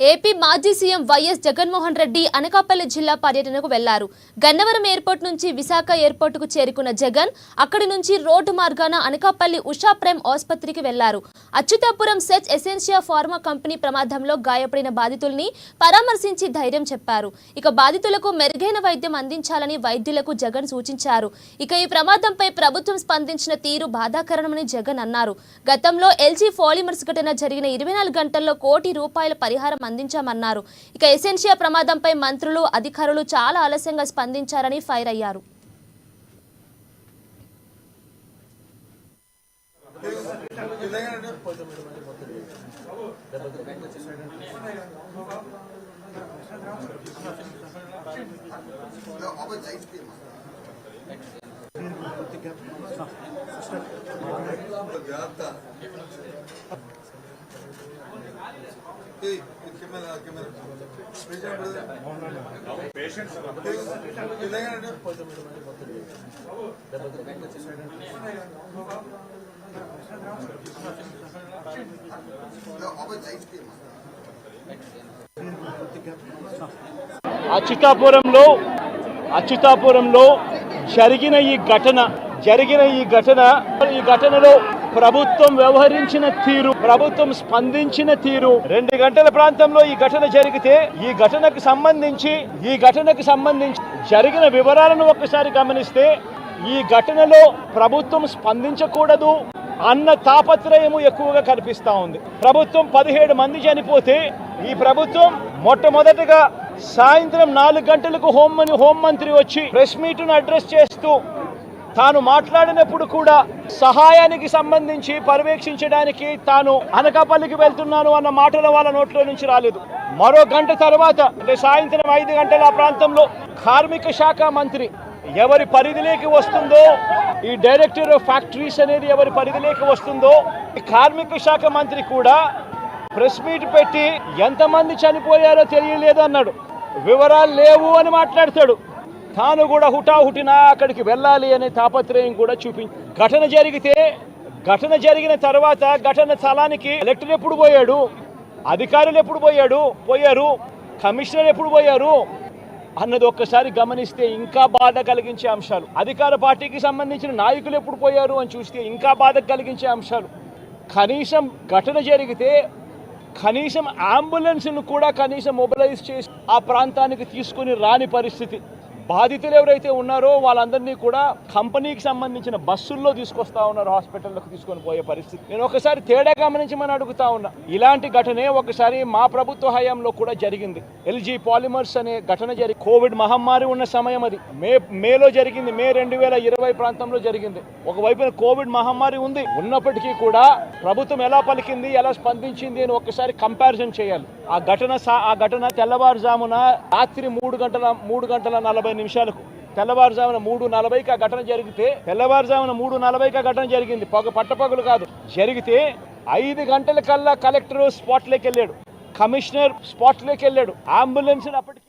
AP మాజీ CM YS Jaganmohan Reddy Anakapalli జిల్లా పర్యటనకు వెళ్లారు. గన్నవరం ఎయిర్పోర్ట్ నుంచి విశాఖ ఎయిర్పోర్టుకు చేరుకున్న జగన్ అక్కడి నుంచి రోడ్డు మార్గాన అనకాపల్లి ఉషా ప్రైమ్ ఆసుపత్రికి వెళ్లారు. అచ్యుతాపురం సెర్చ్ ఎసెన్షియా ఫార్మా కంపెనీ ప్రమాదంలో గాయపడిన బాధితుల్ని పరామర్శించి ధైర్యం చెప్పారు. ఇక బాధితులకు మెరుగైన వైద్యం అందించాలని వైద్యులకు జగన్ సూచించారు. ఇక ఈ ప్రమాదంపై ప్రభుత్వం స్పందించిన తీరు బాధాకరమని జగన్ అన్నారు. గతంలో ఎల్జీ పాలిమర్స్ ఘటన జరిగిన 24 గంటల్లో ₹1 కోటి పరిహారం అందించామన్నారు. ఇక ఎసెన్షియా ప్రమాదంపై మంత్రులు అధికారులు చాలా ఆలస్యంగా స్పందించారని ఫైర్ అయ్యారు. అచ్యుతాపురంలో జరిగిన ఈ ఘటనలో ప్రభుత్వం వ్యవహరించిన తీరు, ప్రభుత్వం స్పందించిన తీరు, 2 గంటల ప్రాంతంలో ఈ ఘటన జరిగితే ఈ ఘటనకు సంబంధించి జరిగిన వివరాలను ఒక్కసారి గమనిస్తే ఈ ఘటనలో ప్రభుత్వం స్పందించకూడదు అన్న తాపత్రయము ఎక్కువగా కనిపిస్తా ఉంది. ప్రభుత్వం 17 మంది చనిపోతే ఈ ప్రభుత్వం మొట్టమొదటిగా సాయంత్రం 4 గంటలకు హోంమంత్రి వచ్చి ప్రెస్ మీట్ను అడ్రస్ చేస్తూ తాను మాట్లాడినప్పుడు కూడా సహాయానికి సంబంధించి పర్యవేక్షించడానికి తాను అనకాపల్లికి వెళ్తున్నాను అన్న మాటలు వాళ్ళ నోట్లో నుంచి రాలేదు. మరో గంట తర్వాత అంటే సాయంత్రం 5 గంటల ప్రాంతంలో కార్మిక శాఖ మంత్రి ఎవరి పరిధిలోకి వస్తుందో, ఈ డైరెక్టర్ ఆఫ్ ఫ్యాక్టరీస్ అనేది ఎవరి పరిధిలోకి వస్తుందో, ఈ కార్మిక శాఖ మంత్రి కూడా ప్రెస్ మీట్ పెట్టి ఎంతమంది చనిపోయారో తెలియలేదు అన్నాడు. వివరాలు లేవు అని మాట్లాడతాడు. తాను కూడా హుటాహుటిన అక్కడికి వెళ్ళాలి అనే తాపత్రయం కూడా ఘటన జరిగిన తర్వాత ఘటన స్థలానికి కలెక్టర్ ఎప్పుడు పోయాడు, అధికారులు ఎప్పుడు పోయారు, కమిషనర్ ఎప్పుడు పోయారు అన్నది ఒక్కసారి గమనిస్తే ఇంకా బాధ కలిగించే అంశాలు. అధికార పార్టీకి సంబంధించిన నాయకులు ఎప్పుడు పోయారు అని చూస్తే ఇంకా బాధ కలిగించే అంశాలు. కనీసం ఘటన జరిగితే కనీసం అంబులెన్స్ను కూడా మొబిలైజ్ చేసి ఆ ప్రాంతానికి తీసుకుని రాని పరిస్థితి. బాధితులు ఎవరైతే ఉన్నారో వాళ్ళందరినీ కూడా కంపెనీకి సంబంధించిన బస్సుల్లో తీసుకొస్తా ఉన్నారు, హాస్పిటల్లోకి తీసుకొని పోయే పరిస్థితి. నేను ఒకసారి తేడా గమనించమని అడుగుతా ఉన్నా. ఇలాంటి ఘటనే ఒకసారి మా ప్రభుత్వ హయాంలో కూడా జరిగింది. ఎల్జీ పాలిమర్స్ అనే ఘటన జరిగి కోవిడ్ మహమ్మారి ఉన్న సమయం అది మేలో జరిగింది. మే 2020 ప్రాంతంలో జరిగింది. ఒకవైపున కోవిడ్ మహమ్మారి ఉన్నప్పటికీ కూడా ప్రభుత్వం ఎలా పలికింది, ఎలా స్పందించింది అని ఒకసారి కంపారిజన్ చేయాలి. ఆ ఘటన తెల్లవారుజామున రాత్రి 3:40 నిమిషాలకు తెల్లవారుజామున 3:40కి ఆ ఘటన జరిగితే తెల్లవారుజామున 3:40కి ఆ ఘటన జరిగింది. పట్టపగలు కాదు. జరిగితే 5 గంటల కల్లా కలెక్టర్ స్పాట్లోకి వెళ్ళాడు, కమిషనర్ స్పాట్లోకి వెళ్ళాడు, అంబులెన్స్ అప్పటికి